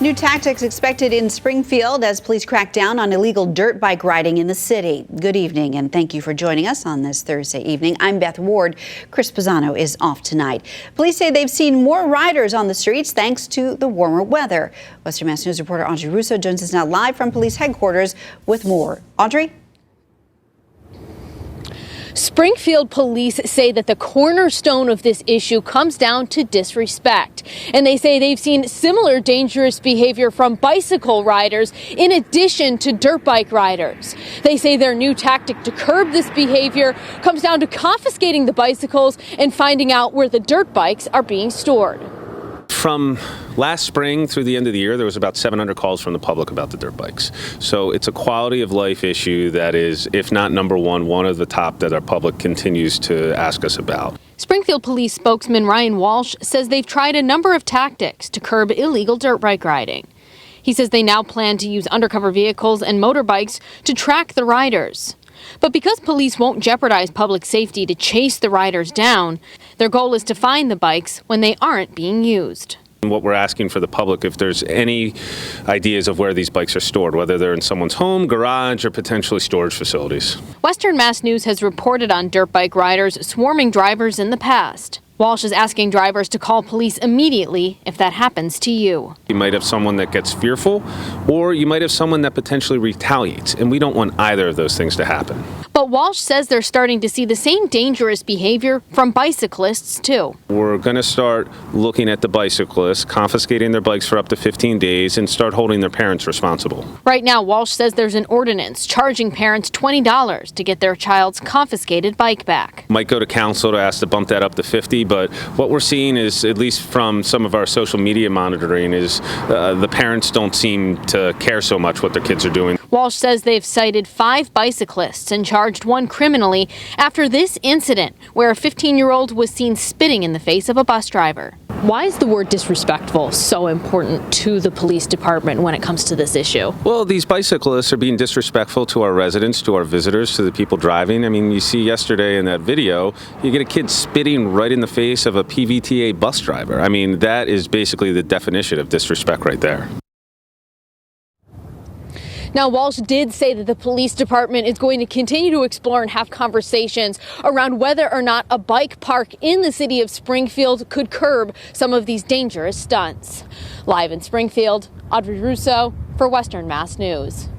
New tactics expected in Springfield as police crack down on illegal dirt bike riding in the city. Good evening, and thank you for joining us on this Thursday evening. I'm Beth Ward. Chris Pisano is off tonight. Police say they've seen more riders on the streets thanks to the warmer weather. Western Mass News reporter Audrey Russo joins us now live from police headquarters with more. Audrey? Springfield Police say that the cornerstone of this issue comes down to disrespect. And they say they've seen similar dangerous behavior from bicycle riders in addition to dirt bike riders. They say their new tactic to curb this behavior comes down to confiscating the bicycles and finding out where the dirt bikes are being stored. From last spring through the end of the year, there was about 700 calls from the public about the dirt bikes. So it's a quality of life issue that is, if not number one of the top that our public continues to ask us about. Springfield Police spokesman Ryan Walsh says they've tried a number of tactics to curb illegal dirt bike riding. He says they now plan to use undercover vehicles and motorbikes to track the riders. But because police won't jeopardize public safety to chase the riders down, their goal is to find the bikes when they aren't being used. What we're asking for the public, if there's any ideas of where these bikes are stored, whether they're in someone's home, garage, or potentially storage facilities. Western Mass News has reported on dirt bike riders swarming drivers in the past. Walsh is asking drivers to call police immediately if that happens to you. You might have someone that gets fearful, or you might have someone that potentially retaliates, and we don't want either of those things to happen. But Walsh says they're starting to see the same dangerous behavior from bicyclists, too. We're going to start looking at the bicyclists, confiscating their bikes for up to 15 days, and start holding their parents responsible. Right now, Walsh says there's an ordinance charging parents $20 to get their child's confiscated bike back. Might go to council to ask to bump that up to 50, but what we're seeing is, at least from some of our social media monitoring, is the parents don't seem to care so much what their kids are doing. Walsh says they've cited 5 bicyclists and charged one criminally after this incident where a 15-year-old was seen spitting in the face of a bus driver. Why is the word disrespectful so important to the police department when it comes to this issue? Well, these bicyclists are being disrespectful to our residents, to our visitors, to the people driving. I mean, you see yesterday in that video, you get a kid spitting right in the face of a PVTA bus driver. I mean, that is basically the definition of disrespect right there. Now, Walsh did say that the police department is going to continue to explore and have conversations around whether or not a bike park in the city of Springfield could curb some of these dangerous stunts. Live in Springfield, Audrey Russo for Western Mass News.